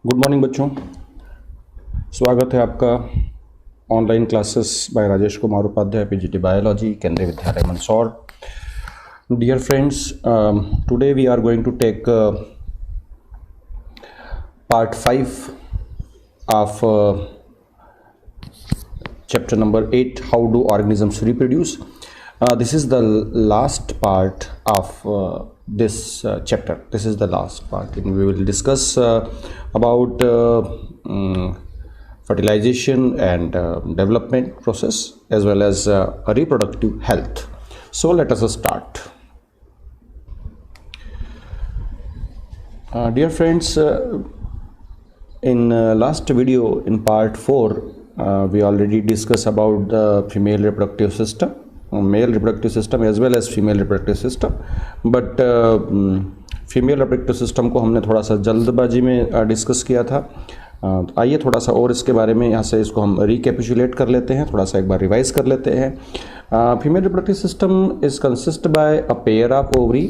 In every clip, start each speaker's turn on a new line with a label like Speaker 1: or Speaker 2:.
Speaker 1: Good morning बच्चों। स्वागत है आपका online classes by Rajesh Kumar Upadhyay PGT biology Kendriya Vidyalaya Mandsaur. Dear friends, today we are going to take part 5 of chapter number 8, how do organisms reproduce. This is the last part of this chapter. This is the last part, and we will discuss about fertilization and development process as well as reproductive health. So let us start. Dear friends, in last video in part 4 we already discussed about the female reproductive system, male reproductive system as well as female reproductive system, but female reproductive system को हमने थोड़ा सा जल्दबाजी में discuss किया था। तो आइए थोड़ा सा और इसके बारे में यहाँ से इसको हम रिकैपिचुलेट कर लेते हैं, थोड़ा सा एक बार रिवाइज कर लेते हैं। Female reproductive system is consist by a pair of ovary,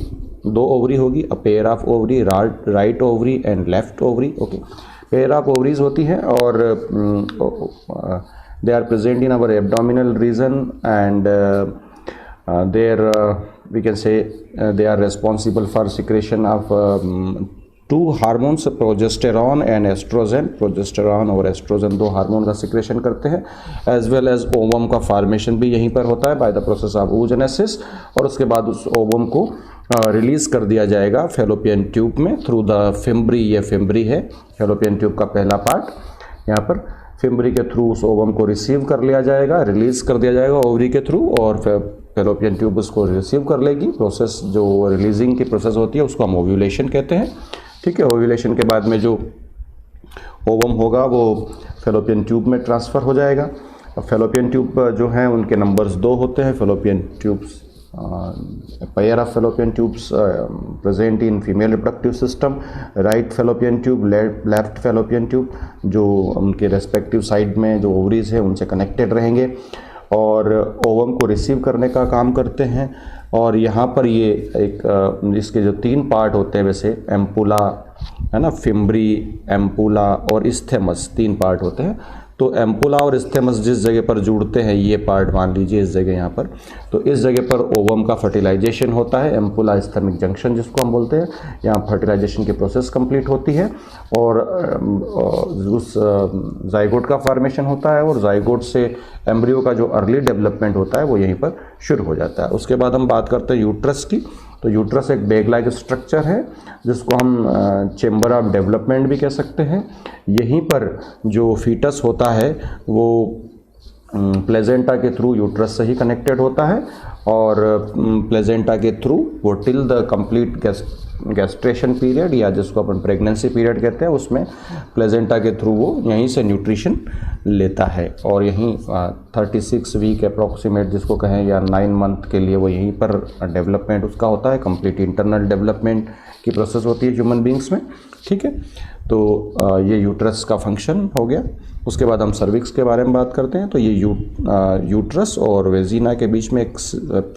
Speaker 1: दो ओवरी होगी, a pair of ovary, right ovary and left ovary. Okay, pair of ovaries होती है और they are present in our abdominal region and there we can say they are responsible for secretion of two hormones, progesterone and estrogen. Progesterone और estrogen दो hormone का secretion करते हैं, as well as ovum का formation भी यहीं पर होता है by the process of oogenesis, और उसके बाद उस ओवम को रिलीज कर दिया जाएगा फेलोपियन ट्यूब में थ्रू द फिम्ब्री। ये फिम्ब्री है फेलोपियन ट्यूब का पहला पार्ट। यहाँ पर फिम्ब्री के थ्रू उस ओवम को रिसीव कर लिया जाएगा, रिलीज कर दिया जाएगा ओवरी के थ्रू, और फेलोपियन ट्यूब उसको रिसीव कर लेगी। प्रोसेस जो रिलीजिंग की प्रोसेस होती है उसको हम ओव्यूलेशन कहते हैं। ठीक है, ओव्यूलेशन के बाद में जो ओवम होगा वो फेलोपियन ट्यूब में ट्रांसफ़र हो जाएगा। अब फेलोपियन ट्यूब जो हैं उनके नंबर्स दो होते हैं। Fallopian tubes, pair of fallopian tubes present in female reproductive system, right fallopian tube, left fallopian tube, जो उनके रेस्पेक्टिव साइड में जो ओवरीज है उनसे कनेक्टेड रहेंगे और ओवम को रिसीव करने का काम करते हैं। और यहाँ पर ये एक इसके जो तीन पार्ट होते हैं, वैसे एम्पुला है ना, फिम्ब्री, एम्पुला और इस्थेमस, तीन पार्ट होते हैं। तो एम्पुला और इस्थेमस जिस जगह पर जुड़ते हैं, ये पार्ट मान लीजिए इस जगह यहाँ पर, तो इस जगह पर ओवम का फर्टिलाइजेशन होता है, एम्पुला इस्थेमिक जंक्शन जिसको हम बोलते हैं। यहाँ फर्टिलाइजेशन की प्रोसेस कंप्लीट होती है और उस जाइगोट का फॉर्मेशन होता है, और जाइगोट से एम्ब्रियो का जो अर्ली डेवलपमेंट होता है वो यहीं पर शुरू हो जाता है। उसके बाद हम बात करते हैं यूट्रस की। तो यूट्रस एक बैग लाइक स्ट्रक्चर है जिसको हम चेम्बर ऑफ डेवलपमेंट भी कह सकते हैं। यहीं पर जो फीटस होता है वो प्लेजेंटा के थ्रू यूट्रस से ही कनेक्टेड होता है, और प्लेजेंटा के थ्रू वो till the complete gestation period, या जिसको अपन प्रेगनेंसी पीरियड कहते हैं, उसमें प्लेजेंटा के थ्रू वो यहीं से न्यूट्रिशन लेता है, और यहीं 36 वीक अप्रॉक्सीमेट जिसको कहें या 9 मंथ के लिए वो यहीं पर डेवलपमेंट उसका होता है। कंप्लीट इंटरनल डेवलपमेंट की प्रोसेस होती है ह्यूमन बींग्स में। ठीक है, तो ये यूट्रस का फंक्शन हो गया। उसके बाद हम सर्विक्स के बारे में बात करते हैं। तो ये यूट्रस और वेजिना के बीच में एक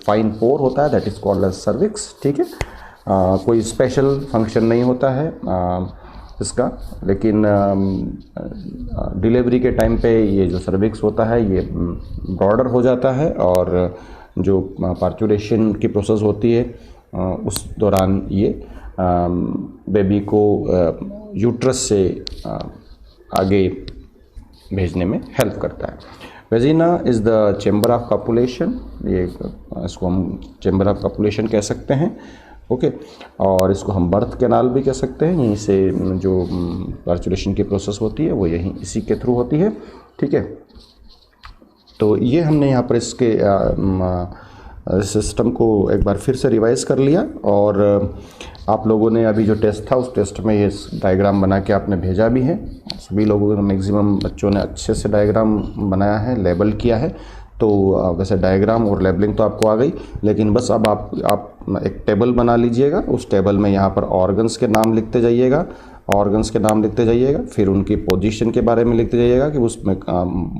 Speaker 1: फाइन पोर होता है, that is called as cervix. ठीक है, कोई स्पेशल फंक्शन नहीं होता है इसका, लेकिन डिलीवरी के टाइम पे ये जो सर्विक्स होता है ये ब्रॉडर हो जाता है, और जो पार्चुरेशन की प्रोसेस होती है उस दौरान ये बेबी को यूट्रस से आगे भेजने में हेल्प करता है। Vagina is the chamber of copulation, ये इसको हम चेम्बर ऑफ कॉपुलेशन कह सकते हैं। ओके, और इसको हम बर्थ कैनाल भी कह सकते हैं। यहीं से जो पार्चुरेशन की प्रोसेस होती है वो यहीं इसी के थ्रू होती है। ठीक है, तो ये हमने यहाँ पर इसके सिस्टम को एक बार फिर से रिवाइज कर लिया, और आप लोगों ने अभी जो टेस्ट था उस टेस्ट में ये डायग्राम बना के आपने भेजा भी है। सभी लोगों ने, मैक्सिमम बच्चों ने अच्छे से डायग्राम बनाया है, लेबल किया है। तो वैसे डायग्राम और लेबलिंग तो आपको आ गई, लेकिन बस अब आप एक टेबल बना लीजिएगा। उस टेबल में यहाँ पर ऑर्गन्स के नाम लिखते जाइएगा, ऑर्गन्स के नाम लिखते जाइएगा, फिर उनकी पोजीशन के बारे में लिखते जाइएगा कि उसमें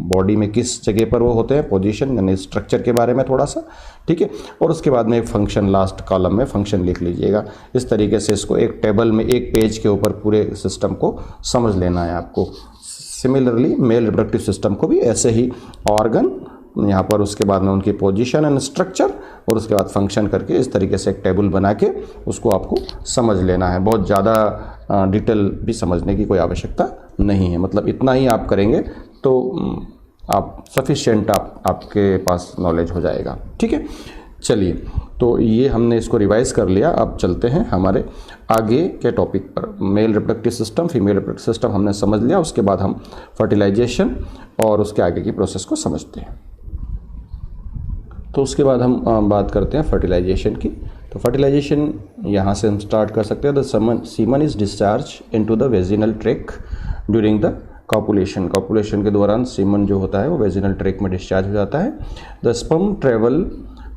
Speaker 1: बॉडी में किस जगह पर वो होते हैं, पोजीशन यानी स्ट्रक्चर के बारे में थोड़ा सा, ठीक है। और उसके बाद में एक फंक्शन, लास्ट कॉलम में फंक्शन लिख लीजिएगा। इस तरीके से इसको एक टेबल में, एक पेज के ऊपर पूरे सिस्टम को समझ लेना है आपको। सिमिलरली मेल रिप्रोडक्टिव सिस्टम को भी ऐसे ही ऑर्गन, यहाँ पर उसके बाद में उनकी पोजीशन एंड स्ट्रक्चर, और उसके बाद फंक्शन करके इस तरीके से एक टेबल बना के उसको आपको समझ लेना है। बहुत ज़्यादा डिटेल भी समझने की कोई आवश्यकता नहीं है, मतलब इतना ही आप करेंगे तो आप सफिशिएंट आपके पास नॉलेज हो जाएगा, ठीक है। चलिए, तो ये हमने इसको रिवाइज कर लिया। अब चलते हैं हमारे आगे के टॉपिक पर। Male reproductive system, female reproductive system हमने समझ लिया। उसके बाद हम फर्टिलाइजेशन और उसके आगे की प्रोसेस को समझते हैं। तो उसके बाद हम बात करते हैं फर्टिलाइजेशन की। तो फर्टिलाइजेशन यहाँ से हम स्टार्ट कर सकते हैं। The semen is discharge into the vaginal track during the copulation. Copulation के दौरान सीमन जो होता है वो वेजिनल ट्रैक में डिस्चार्ज हो जाता है। The sperm travel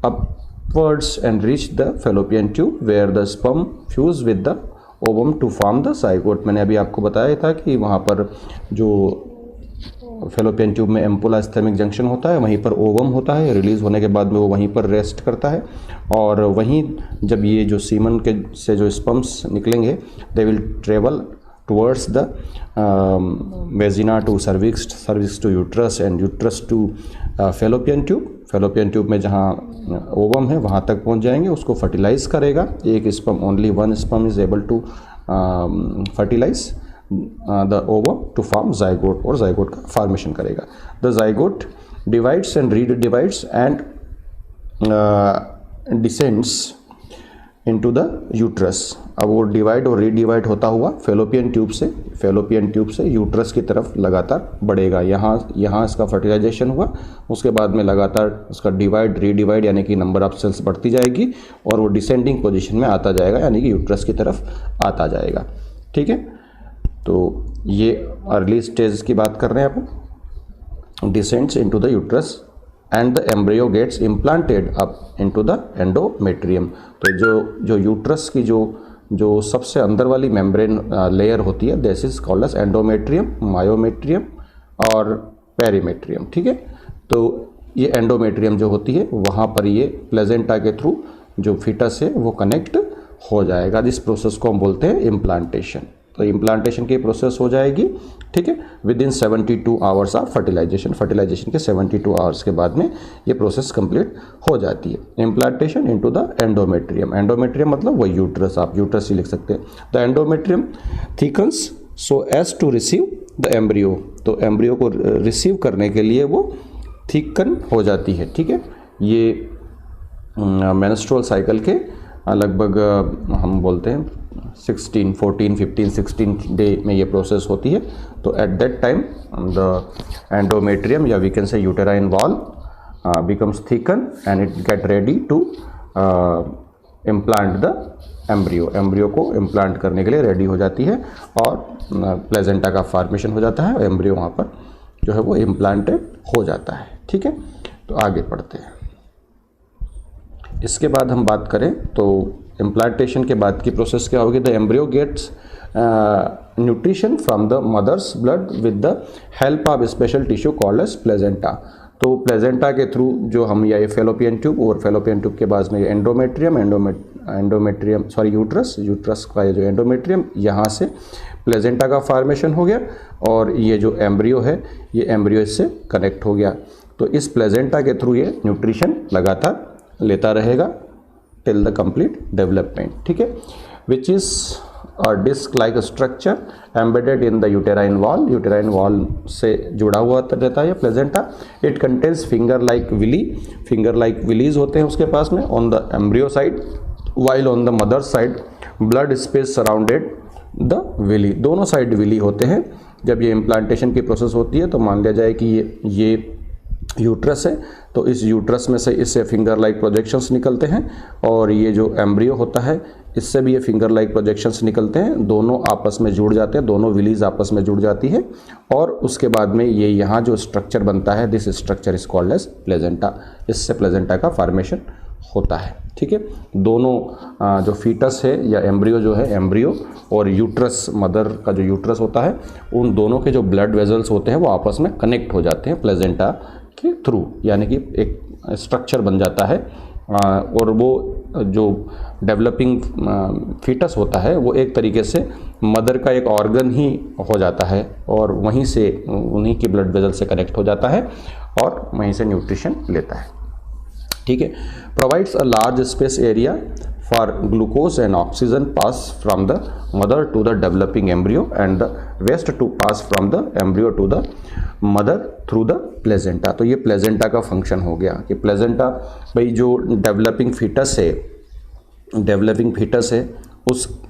Speaker 1: upwards and reach the fallopian tube where the sperm fuse with the ovum to form the zygote। मैंने अभी आपको बताया था कि वहाँ पर जो फेलोपियन ट्यूब में एम्पुला स्थैमिक जंक्शन होता है, वहीं पर ओवम होता है। रिलीज होने के बाद में वो वहीं पर रेस्ट करता है, और वहीं जब ये जो सीमन के से जो स्पर्म्स निकलेंगे, they will travel towards the vagina to cervix, cervix to uterus and uterus to fallopian tube. Fallopian tube में जहाँ ओवम है वहाँ तक पहुँच जाएंगे, उसको फर्टिलाइज करेगा। एक sperm, only one sperm is able to fertilise the ovum to form zygote, और जाइगोट का फॉर्मेशन करेगा। The zygote divides and redivides and descends into the uterus. अब वो डिवाइड और रीडिवाइड होता हुआ फेलोपियन ट्यूब से यूट्रस की तरफ लगातार बढ़ेगा। यहाँ इसका फर्टिलाइजेशन हुआ, उसके बाद में लगातार उसका डिवाइड रीडिवाइड यानी कि नंबर ऑफ सेल्स बढ़ती जाएगी, और वो डिसेंडिंग पोजीशन में आता जाएगा, यानी कि यूट्रस की तरफ आता जाएगा, ठीक है। तो ये अर्ली स्टेज की बात कर रहे हैं अपन। Descends into the uterus and the embryo gets implanted up into the endometrium. तो जो यूट्रस की जो सबसे अंदर वाली मेम्ब्रेन लेयर होती है, this is called as endometrium, myometrium और पेरीमेट्रियम, ठीक है। तो ये एंडोमेट्रियम जो होती है, वहाँ पर ये प्लेजेंटा के थ्रू जो फीटस है वो कनेक्ट हो जाएगा। इस प्रोसेस को हम बोलते हैं इम्प्लांटेशन। तो इम्प्लांटेशन की प्रोसेस हो जाएगी, ठीक है, within 72 hours of fertilization. Fertilization के 72 आवर्स के बाद में ये प्रोसेस कंप्लीट हो जाती है। Implantation into the endometrium. Endometrium मतलब वही यूट्रस, आप यूट्रस ही लिख सकते हैं। The endometrium thickens so as to receive the embryo. तो एम्ब्रियो को रिसीव करने के लिए वो थिकन हो जाती है, ठीक है। ये मेंस्ट्रुअल साइकिल के लगभग हम बोलते हैं 16, 14, 15, 16 डे में ये प्रोसेस होती है। तो at that time the endometrium या we can say uterine wall becomes thickened and it get ready to implant the embryo। Embryo को इम्प्लांट करने के लिए रेडी हो जाती है, और प्लेजेंटा का फॉर्मेशन हो जाता है, एम्ब्रियो वहाँ पर जो है वो इम्प्लांटेड हो जाता है, ठीक है। तो आगे पढ़ते हैं। इसके बाद हम बात करें तो इम्प्लांटेशन के बाद की प्रोसेस क्या होगी। The embryo gets nutrition from the mother's blood with the help of special tissue called as placenta. तो प्लेजेंटा के थ्रू जो हम ये फेलोपियन ट्यूब, और फेलोपियन ट्यूब के बाद में एंडोमेट्रियम यूट्रस का ये जो एंडोमेट्रियम, यहाँ से प्लेजेंटा का फॉर्मेशन हो गया, और ये जो एम्ब्रियो है ये एम्ब्रियो इससे कनेक्ट हो गया। तो इस प्लेजेंटा के थ्रू ये न्यूट्रिशन लगातार लेता रहेगा टिल द कंप्लीट डेवलपमेंट, ठीक है। Which is a disc like structure embedded in the uterine wall. Uterine wall से जुड़ा हुआ रहता है placenta. It contains finger like villi होते हैं उसके पास में on the embryo side, while on the mother side blood space surrounded the villi. दोनों साइड विली होते हैं। जब ये इम्प्लांटेशन की प्रोसेस होती है तो मान लिया जाए कि ये यूट्रस है, तो इस यूट्रस में से इससे फिंगर लाइक प्रोजेक्शंस निकलते हैं, और ये जो एम्ब्रियो होता है इससे भी ये फिंगर लाइक प्रोजेक्शंस निकलते हैं। दोनों आपस में जुड़ जाते हैं, दोनों विलीज आपस में जुड़ जाती है, और उसके बाद में ये यहाँ जो स्ट्रक्चर बनता है, this structure is called as placenta. इससे प्लेजेंटा का फॉर्मेशन होता है। ठीक है, दोनों जो फीटस है या एम्ब्रियो जो है, एम्ब्रियो और यूट्रस, मदर का जो यूट्रस होता है, उन दोनों के जो ब्लड वेजल्स होते हैं वो आपस में कनेक्ट हो जाते हैं प्लेजेंटा के थ्रू, यानी कि एक स्ट्रक्चर बन जाता है। और वो जो डेवलपिंग फीटस होता है वो एक तरीके से मदर का एक ऑर्गन ही हो जाता है और वहीं से उन्हीं की ब्लड वेजल से कनेक्ट हो जाता है और वहीं से न्यूट्रिशन लेता है। ठीक है, provides a large space area for glucose and oxygen pass from the mother to the developing embryo and the waste to pass from the embryo to the mother through the placenta. तो ये placenta का function हो गया कि placenta, भाई जो developing foetus है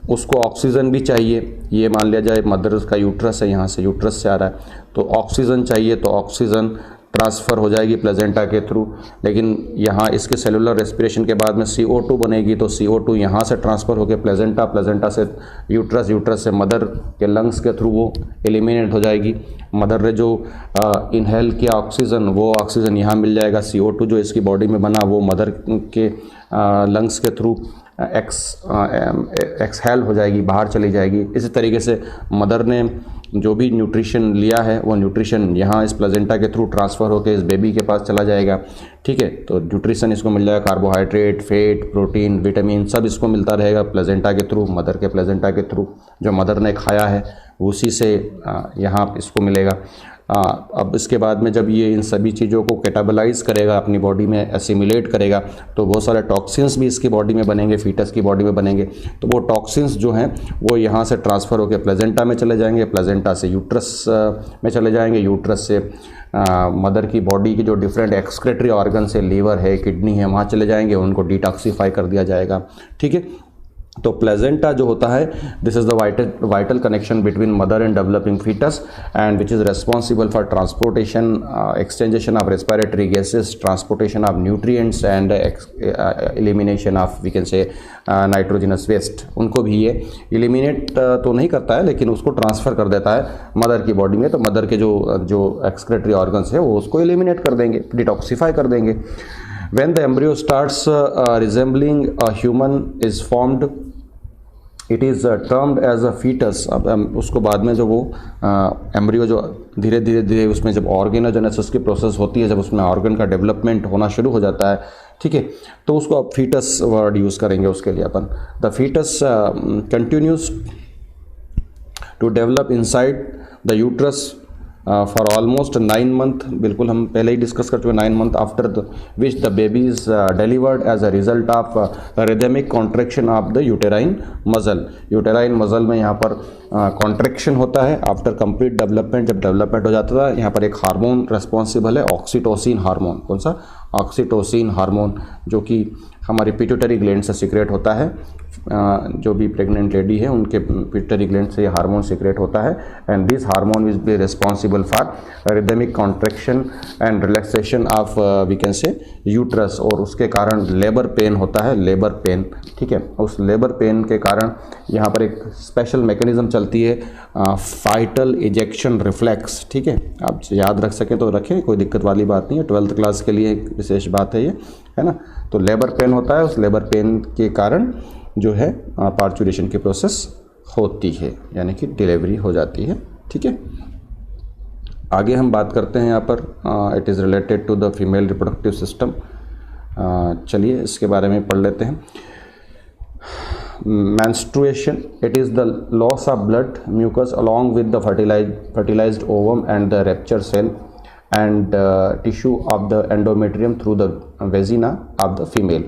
Speaker 1: उसको ऑक्सीजन भी चाहिए। ये मान लिया जाए मदर का यूट्रस है, यहाँ से यूट्रस से आ रहा है तो ऑक्सीजन चाहिए, तो ऑक्सीजन ट्रांसफ़र हो जाएगी प्लेजेंटा के थ्रू। लेकिन यहाँ इसके सेलुलर रेस्पिरेशन के बाद में CO2 बनेगी, तो CO2 यहाँ से ट्रांसफ़र होकर प्लेजेंटा से यूट्रस से मदर के लंग्स के थ्रू वो एलिमिनेट हो जाएगी। मदर ने जो इनहेल किया ऑक्सीजन, वो ऑक्सीजन यहाँ मिल जाएगा। CO2 जो इसकी बॉडी में बना वो मदर के लंग्स के थ्रू एक्सहेल हो जाएगी, बाहर चली जाएगी। इसी तरीके से मदर ने जो भी न्यूट्रिशन लिया है वो न्यूट्रिशन यहाँ इस प्लेजेंटा के थ्रू ट्रांसफ़र होकर इस बेबी के पास चला जाएगा। ठीक है, तो न्यूट्रिशन इसको मिल जाएगा, कार्बोहाइड्रेट, फैट, प्रोटीन, विटामिन सब इसको मिलता रहेगा प्लेजेंटा के थ्रू, मदर के प्लेजेंटा के थ्रू। जो मदर ने खाया है उसी से यहाँ इसको मिलेगा। अब इसके बाद में जब ये इन सभी चीज़ों को कैटाबलाइज करेगा, अपनी बॉडी में एसिमिलेट करेगा, तो बहुत सारे टॉक्सिन्स भी इसकी बॉडी में बनेंगे, फीटस की बॉडी में बनेंगे। तो वो टॉक्सिन्स जो हैं वो यहाँ से ट्रांसफ़र होकर प्लेजेंटा में चले जाएंगे, प्लेजेंटा से यूट्रस में चले जाएंगे, यूट्रस से मदर की बॉडी की जो डिफरेंट एक्सक्रेटरी ऑर्गन है, लीवर है, किडनी है, वहाँ चले जाएंगे, उनको डिटॉक्सीफाई कर दिया जाएगा। ठीक है, तो प्लेजेंटा जो होता है, this is the vital connection between mother and developing foetus and which is responsible for transportation, exchangation of respiratory gases, transportation of nutrients and elimination of we can say nitrogenous waste. उनको भी ये eliminate तो नहीं करता है लेकिन उसको transfer कर देता है मदर की बॉडी में। तो मदर के जो एक्सक्रेटरी ऑर्गन्स है वो उसको एलिमिनेट कर देंगे, डिटॉक्सीफाई कर देंगे। When the embryo starts resembling a human is formed, it is termed as a fetus। अब उसको बाद में जो वो एम्ब्रियो जो धीरे धीरे उसमें जब ऑर्गेनोजेनेसिस की प्रोसेस होती है, जब उसमें ऑर्गन का डेवलपमेंट होना शुरू हो जाता है, ठीक है, तो उसको अब फीटस वर्ड यूज़ करेंगे उसके लिए अपन। The foetus continues to develop inside the uterus for almost 9 month, बिल्कुल हम पहले ही डिस्कस कर चुके, 9 month after which the baby is delivered as a result of rhythmic contraction of the uterine muscle. Uterine muscle में यहाँ पर contraction होता है आफ्टर कंप्लीट डेवलपमेंट। जब डेवलपमेंट हो जाता है, यहाँ पर एक हार्मोन रेस्पॉन्सिबल है, ऑक्सीटोसिन हार्मोन। कौन सा? ऑक्सीटोसिन हार्मोन, जो कि हमारी पिट्यूटरी ग्लैंड से सीक्रेट होता है। जो भी प्रेग्नेंट लेडी है उनके पिट्यूटरी ग्लैंड से ये हार्मोन सीक्रेट होता है and this hormone is be responsible for rhythmic contraction and relaxation of we can say uterus. और उसके कारण लेबर पेन होता है, लेबर पेन। ठीक है, उस लेबर पेन के कारण यहाँ पर एक स्पेशल मैकेनिज्म चलती है, फाइटल इजेक्शन रिफ्लेक्स। ठीक है, आप याद रख सकें तो रखें, कोई दिक्कत वाली बात नहीं है, 12th क्लास के लिए एक विशेष बात है ये, है ना। तो लेबर पेन होता है, उस लेबर पेन के कारण जो है पार्चुरेशन की प्रोसेस होती है, यानी कि डिलीवरी हो जाती है। ठीक है, आगे हम बात करते हैं यहाँ पर it is related to the female reproductive system. चलिए इसके बारे में पढ़ लेते हैं। menstruation, it is the loss of blood mucus along with the fertilized ovum and the rupture cell and tissue of the endometrium through the vagina of the female।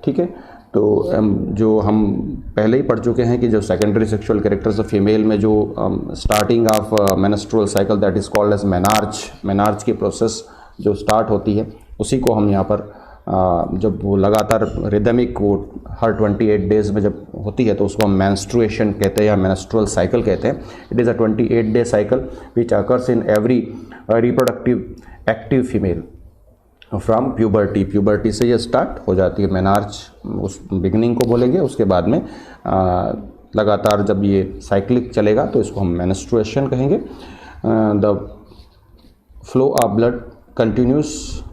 Speaker 1: ठीक है, तो जो हम पहले ही पढ़ चुके हैं कि जो secondary sexual characters of female में जो starting of menstrual cycle that is called as menarche की प्रोसेस जो स्टार्ट होती है, उसी को हम यहाँ पर जब वो लगातार रिदमिक वो हर 28 डेज में जब होती है तो उसको हम मेंस्ट्रुएशन कहते हैं या मेंस्ट्रुअल साइकिल कहते हैं। It is a 28 day cycle which occurs in every reproductive active female from puberty से ये स्टार्ट हो जाती है। मेनार्च उस बिगनिंग को बोलेंगे, उसके बाद में लगातार जब ये साइक्लिक चलेगा तो इसको हम मेंस्ट्रुएशन कहेंगे। The flow of blood continuous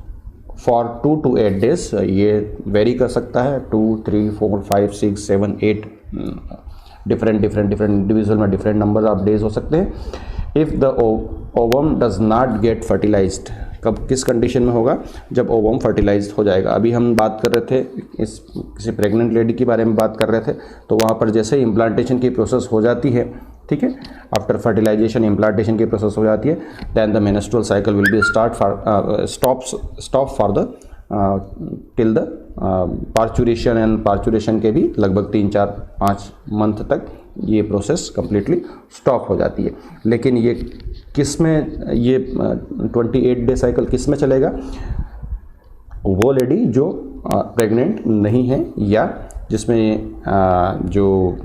Speaker 1: for 2 to 8 days, ये वेरी कर सकता है, 2, 3, 4, 5, 6, 7, 8 डिफरेंट इंडिविजुअल में डिफरेंट नंबर ऑफ डेज हो सकते हैं। If the ovum does not get fertilized, कब किस कंडीशन में होगा, जब ओवम फर्टिलाइज्ड हो जाएगा। अभी हम बात कर रहे थे इस किसी प्रेग्नेंट लेडी के बारे में बात कर रहे थे, तो वहाँ पर जैसे ही इम्प्लांटेशन की प्रोसेस हो जाती है, ठीक है, आफ्टर फर्टिलाइजेशन इम्प्लांटेशन की प्रोसेस हो जाती है, then the menstrual cycle will be stop for the till the parturition, and parturition के भी लगभग 3, 4, 5 मंथ तक ये प्रोसेस कम्प्लीटली स्टॉप हो जाती है। लेकिन ये किस में, ये 28 डे साइकिल किस में चलेगा, वो लेडी जो प्रेग्नेंट नहीं है या जिसमें जो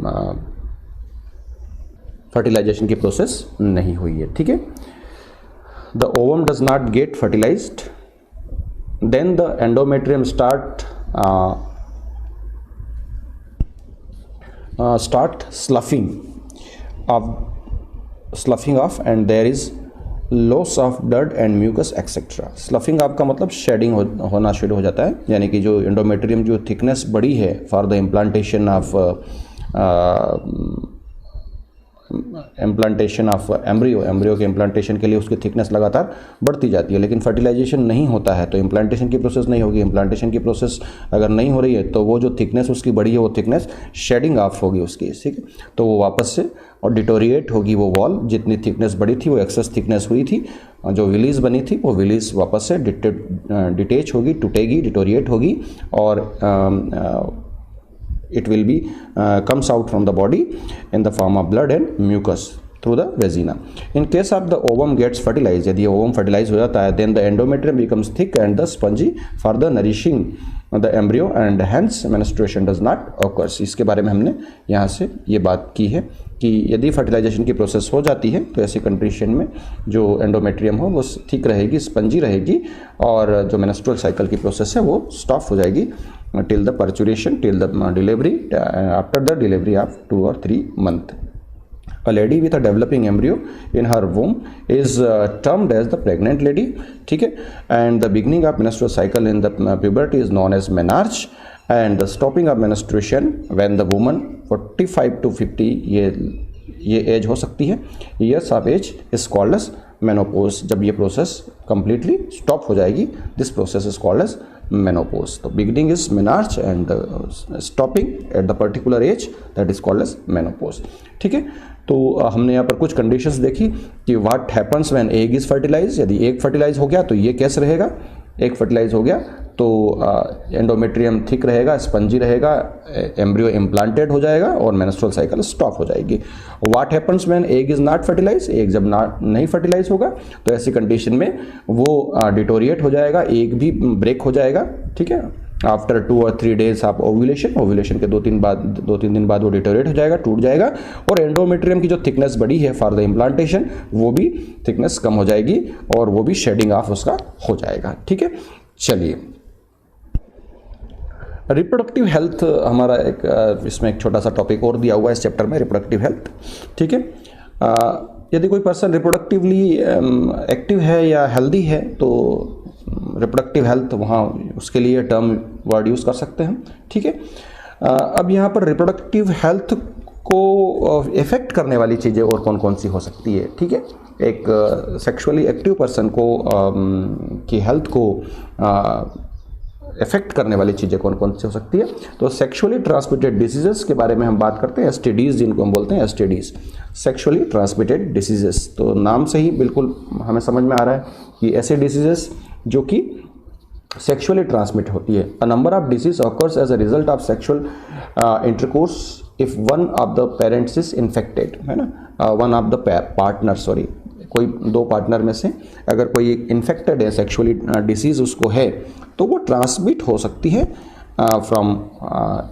Speaker 1: फर्टिलाइजेशन की प्रोसेस नहीं हुई है, ठीक है। The ovum does not get fertilized, then the endometrium start sloughing off and there is loss of blood and mucus etcetera. Sloughing off का मतलब शेडिंग होना शुरू हो जाता है, यानी कि जो एंडोमेट्रियम जो थिकनेस बड़ी है for the implantation of embryo के इम्प्लांटेशन के लिए उसकी थिकनेस लगातार बढ़ती जाती है, लेकिन फर्टिलाइजेशन नहीं होता है तो इम्प्लांटेशन की प्रोसेस नहीं होगी। इम्प्लांटेशन की प्रोसेस अगर नहीं हो रही है तो वो जो थिकनेस उसकी बड़ी है वो थिकनेस शेडिंग ऑफ होगी उसकी, ठीक है, तो वो वापस से और डिटोरिएट होगी वो वॉल, जितनी थिकनेस बड़ी थी वो एक्सेस थिकनेस हुई थी, जो विलीज बनी थी वो विलीज वापस से डिटेच होगी, टूटेगी, डिटोरिएट होगी और it will be comes out from the body in the form of blood and mucus through the vagina. In case of the ovum gets fertilized, यदि ovum fertilize हो जाता है, then the endometrium becomes thick and the spongy for the nourishing the embryo and hence menstruation does not occurs. इसके बारे में हमने यहाँ से ये बात की है कि यदि फर्टिलाइजेशन की प्रोसेस हो जाती है तो ऐसी कंडीशन में जो एंडोमेट्रियम हो वो थिक रहेगी, स्पंजी रहेगी और जो मेंस्ट्रुअल साइकिल की प्रोसेस है वो स्टॉप हो जाएगी till the parturition, till the delivery, after the delivery of 2 or 3 months. A lady with a developing embryo in her womb is termed as the pregnant lady, ठीक है, and the beginning of menstrual cycle in the puberty is known as menarche, and the stopping of menstruation when the woman 45 to 50 ये as हो सकती है, years of age is called as menopause. जब ये process completely stop हो जाएगी, this process is called as menopause. तो beginning is menarche and stopping at the particular age that is called as menopause, ठीक है। तो हमने यहाँ पर कुछ कंडीशंस देखी कि what happens when egg is fertilized, यदि एग फर्टिलाइज हो गया तो ये कैसे रहेगा, एग फर्टिलाइज हो गया तो एंडोमेट्रियम थिक रहेगा, स्पंजी रहेगा, एम्ब्रियो इम्प्लांटेड हो जाएगा और मेंस्ट्रुअल साइकिल स्टॉप हो जाएगी। What happens when egg is not fertilize, egg जब नहीं फर्टिलाइज होगा तो ऐसी कंडीशन में वो डिटोरिएट हो जाएगा, एग भी ब्रेक हो जाएगा, ठीक है। After 2 or 3 days of ovulation के 2-3 दिन बाद वो डिटोरिएट हो जाएगा, टूट जाएगा और एंडोमेट्रियम की जो थिकनेस बड़ी है फॉर द इम्प्लांटेशन वो भी थिकनेस कम हो जाएगी और वो भी शेडिंग ऑफ उसका हो जाएगा, ठीक है। चलिए, रिप्रोडक्टिव हेल्थ हमारा इसमें एक छोटा सा टॉपिक और दिया हुआ है इस चैप्टर में, रिप्रोडक्टिव हेल्थ, ठीक है। यदि कोई पर्सन रिप्रोडक्टिवली एक्टिव है या हेल्दी है तो रिप्रोडक्टिव हेल्थ वहाँ उसके लिए टर्म वर्ड यूज़ कर सकते हैं, ठीक है। अब यहाँ पर रिप्रोडक्टिव हेल्थ को इफेक्ट करने वाली चीज़ें और कौन कौन सी हो सकती है, ठीक है। एक सेक्सुअली एक्टिव पर्सन को की हेल्थ को इफेक्ट करने वाली चीज़ें कौन कौन सी हो सकती है, तो सेक्सुअली ट्रांसमिटेड डिसीजेस के बारे में हम बात करते हैं, एसटीडीज जिनको हम बोलते हैं, एसटीडीज सेक्सुअली ट्रांसमिटेड डिसीजेस। तो नाम से ही बिल्कुल हमें समझ में आ रहा है कि ऐसे डिसीजेस जो कि सेक्सुअली ट्रांसमिट होती है। A number of disease occurs as a result of sexual intercourse if one of the parents is infected, है ना, one of the partner, sorry, कोई 2 पार्टनर में से अगर कोई इन्फेक्टेड है, सेक्सुअली डिसीज उसको है, तो वो ट्रांसमिट हो सकती है from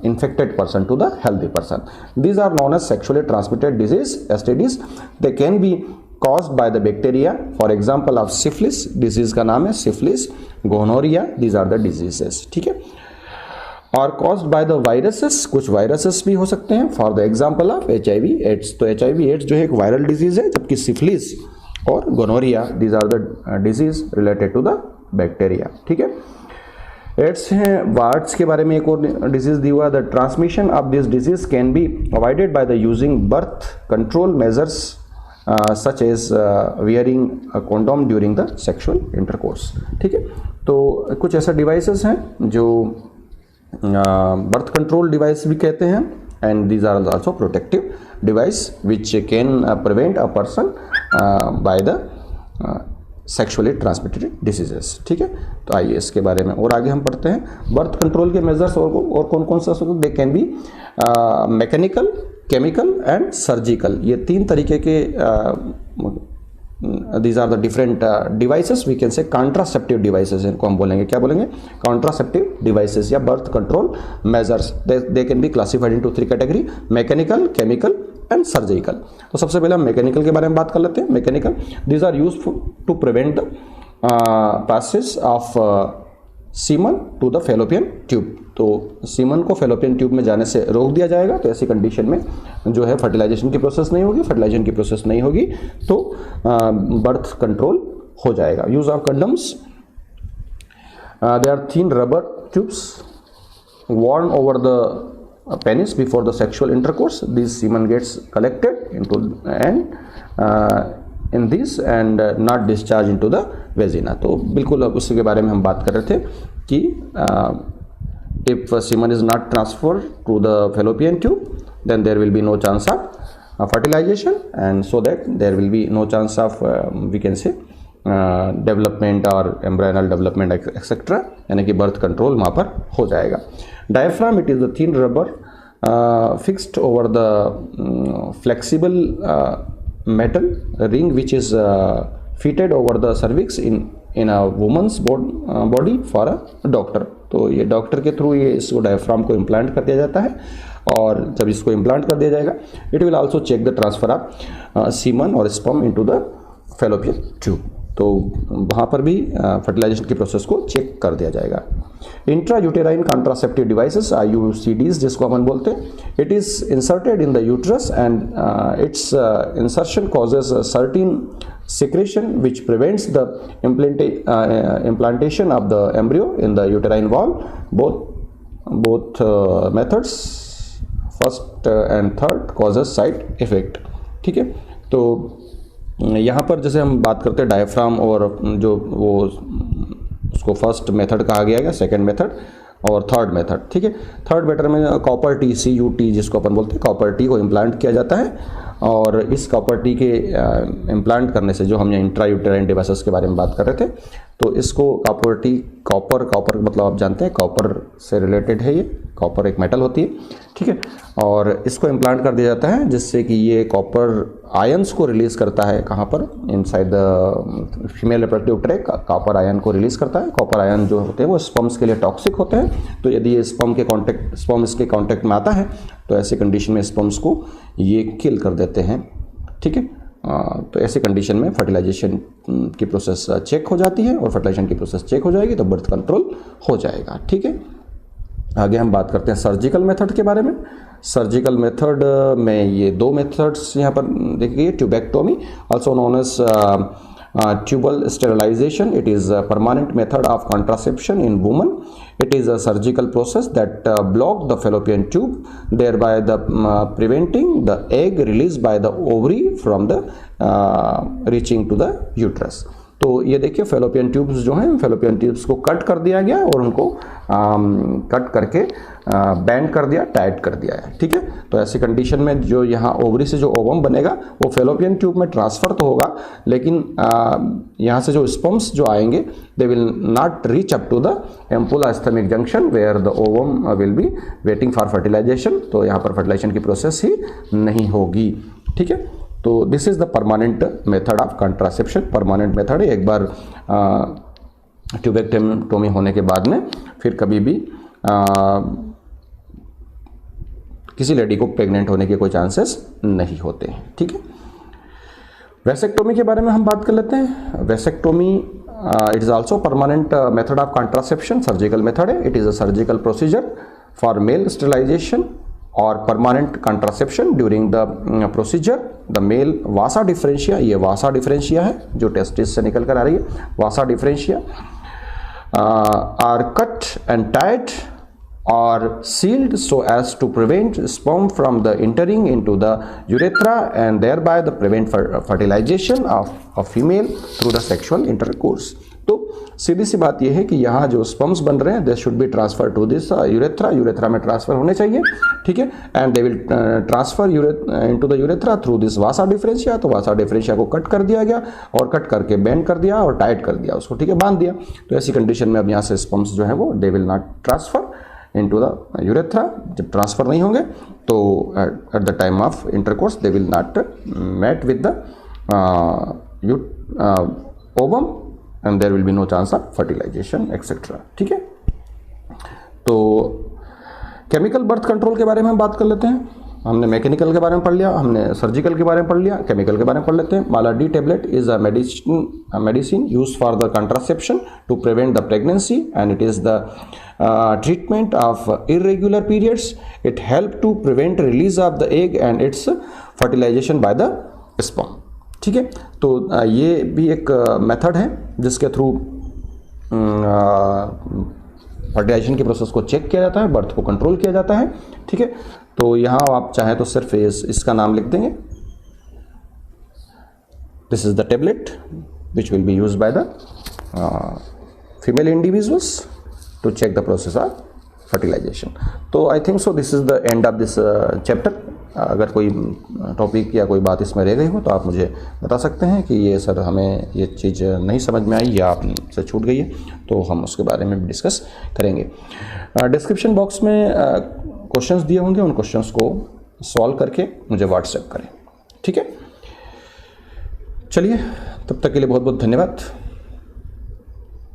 Speaker 1: infected person to the healthy person. These are known as sexually transmitted disease, STDs. They can be caused by the bacteria, for example of syphilis, disease का नाम है syphilis, gonorrhea, these are the diseases, ठीक है। और caused by the viruses, कुछ viruses भी हो सकते हैं, for the example of HIV AIDS। तो HIV AIDS जो है एक वायरल डिजीज है, जबकि syphilis और gonorrhea these are the disease related to the bacteria, ठीक है। एड्स हैं, वार्ड्स के बारे में एक और डिजीज दिया हुआ है। The transmission of this disease can be avoided by the using birth control measures such as wearing condom during the sexual intercourse. ठीक है, तो कुछ ऐसे डिवाइसेस हैं जो बर्थ कंट्रोल डिवाइस भी कहते हैं, and these are also protective device which can prevent a person by the sexually transmitted diseases. ठीक है, तो आइए इसके बारे में और आगे हम पढ़ते हैं। बर्थ कंट्रोल के मेजर्स और कौन कौन सा, दे can B mechanical, chemical and surgical. ये तीन तरीके के these are the different devices, we can say contraceptive devices इनको हम बोलेंगे, क्या बोलेंगे, contraceptive devices या birth control measures. They can be classified into three category: mechanical, chemical and surgical. तो सबसे पहले हम मैकेनिकल के बारे में बात कर लेते हैं। Mechanical, these are used to prevent the passage of semen to the fallopian tube. तो सीमन को फेलोपियन ट्यूब में जाने से रोक दिया जाएगा। तो ऐसी कंडीशन में जो है फर्टिलाइजेशन की प्रोसेस नहीं होगी, फर्टिलाइजेशन की प्रोसेस नहीं होगी तो बर्थ कंट्रोल हो जाएगा। Use of condoms, they are thin rubber tubes worn over the penis before the sexual intercourse. This semen gets collected into and in this and not discharged into the vagina. तो बिल्कुल अब उसके बारे में हम बात कर रहे थे कि if semen is not transferred to the fallopian tube, then there will be no chance of fertilization, and so that there will be no chance of we can say development और एम्ब्रायनल डेवलपमेंट एक्सेट्रा, यानी कि birth control वहाँ पर हो जाएगा। Diaphragm, it is the thin rubber fixed over the flexible metal ring which is fitted over the cervix in a women's body for a doctor. तो ये doctor के through ये इसको डायफ्राम को इम्प्लांट कर दिया जाता है, और जब इसको इम्प्लांट कर दिया जाएगा it will also check the transfer of semen और sperm into the fallopian tube. तो वहाँ पर भी फर्टिलाइजेशन की प्रोसेस को चेक कर दिया जाएगा। Intra uterine contraceptive devices, IUCDs जिसको अपन बोलते हैं, it is inserted in the uterus and it's insertion causes certain secretion which prevents the implantation of the embryo in the uterine wall. Both methods, first and third, causes side effect. ठीक है, तो यहाँ पर जैसे हम बात करते हैं डायफ्राम और जो वो उसको फर्स्ट मेथड कहा गया है, सेकेंड मेथड और थर्ड मेथड। ठीक है, थर्ड मेथड में कॉपर टी, CUT जिसको अपन बोलते हैं, कॉपर टी को इम्प्लांट किया जाता है, और इस कॉपर टी के इम्प्लांट करने से जो हम यहाँ इंट्रा यूटेराइन डिवाइसेस के बारे में बात कर रहे थे, तो इसको कॉपर टी, कॉपर मतलब आप जानते हैं कॉपर से रिलेटेड है, ये कॉपर एक मेटल होती है। ठीक है, और इसको इम्प्लांट कर दिया जाता है जिससे कि ये कॉपर आयंस को रिलीज़ करता है, कहाँ पर, inside the female reproductive tract copper ion को रिलीज़ करता है। कॉपर आयन जो होते हैं वो स्पर्म्स के लिए टॉक्सिक होते हैं, तो यदि ये स्पर्म इसके कांटेक्ट में आता है तो ऐसी कंडीशन में स्पर्म्स को ये किल कर देते हैं। ठीक है, तो ऐसे कंडीशन में फर्टिलाइजेशन की प्रोसेस चेक हो जाती है, और फर्टिलाइजेशन की प्रोसेस चेक हो जाएगी तो बर्थ कंट्रोल हो जाएगा। ठीक है, आगे हम बात करते हैं सर्जिकल मेथड के बारे में। सर्जिकल मेथड में ये दो मेथड्स यहाँ पर देखिए, tubectomy also known as tubal sterilization. It is a permanent method of contraception in women. It is a surgical process that block the fallopian tube, thereby preventing the egg released by the ovary from the reaching to the uterus. तो ये देखिए fallopian tubes जो हैं, fallopian tubes को cut कर दिया गया और उनको कट करके बैंड कर दिया, टाइट कर दिया है। ठीक है, तो ऐसी कंडीशन में जो यहाँ ओवरी से जो ओवम बनेगा वो फेलोपियन ट्यूब में ट्रांसफ़र तो होगा, लेकिन यहाँ से जो स्पर्म्स जो आएंगे they will not reach up to the ampulla isthmic junction where the ovum will be waiting for fertilization. तो यहाँ पर फर्टिलाइजेशन की प्रोसेस ही नहीं होगी। ठीक है, तो this is the permanent method of contraception. Permanent method है, एक बार ट्यूबेक्टोमी होने के बाद में फिर कभी भी किसी लेडी को प्रेग्नेंट होने के कोई चांसेस नहीं होते हैं। ठीक है, वैसेक्टोमी के बारे में हम बात कर लेते हैं। Vasectomy it is also permanent method of contraception, surgical method है। It is a surgical procedure for male sterilisation और permanent contraception. During the procedure the male vasa deferentia, ये वासा डिफरेंशिया है जो टेस्टिस से निकल कर आ रही है, वासा differentia are cut and tied or sealed so as to prevent sperm from the entering into the urethra and thereby the prevent fertilization of a female through the sexual intercourse. तो सीधी सी बात यह है कि यहाँ जो स्पर्म्स बन रहे हैं they should be transfer to this urethra में ट्रांसफर होने चाहिए, ठीक है, and they will transfer into the urethra through this vasa deferentia. तो वासा डिफरेंशिया को कट कर दिया गया और कट करके बेंड कर दिया और टाइट कर दिया उसको, ठीक है, बांध दिया। तो ऐसी कंडीशन में अब यहाँ से स्पर्म्स जो है वो they will not transfer into the urethra. जब ट्रांसफर नहीं होंगे तो at the time of intercourse they will not mate with the ovum and there will be no chance of fertilization etc. ठीक है। तो केमिकल बर्थ कंट्रोल के बारे में हम बात कर लेते हैं। हमने मैकेनिकल के बारे में पढ़ लिया, हमने सर्जिकल के बारे में पढ़ लिया, केमिकल के बारे में पढ़ लेते हैं। Mala D tablet is a medicine use for the contraception to prevent the pregnancy and it is the treatment of irregular periods. It help to prevent release of the egg and its fertilisation by the sperm, ठीक है। तो ये भी एक method है जिसके through fertilisation के process को चेक किया जाता है, बर्थ को कंट्रोल किया जाता है, ठीक है। तो यहाँ आप चाहें तो सिर्फ इसका नाम लिख देंगे, this is the tablet which will be used by the female individuals to check the process of fertilisation. तो I think so this is the end of this chapter. अगर कोई टॉपिक या कोई बात इसमें रह गई हो तो आप मुझे बता सकते हैं कि ये सर हमें ये चीज़ नहीं समझ में आई या आपसे छूट गई है, तो हम उसके बारे में भी डिस्कस करेंगे। डिस्क्रिप्शन बॉक्स में क्वेश्चंस दिए होंगे, उन क्वेश्चंस को सॉल्व करके मुझे व्हाट्सएप करें, ठीक है। चलिए, तब तक के लिए बहुत बहुत धन्यवाद।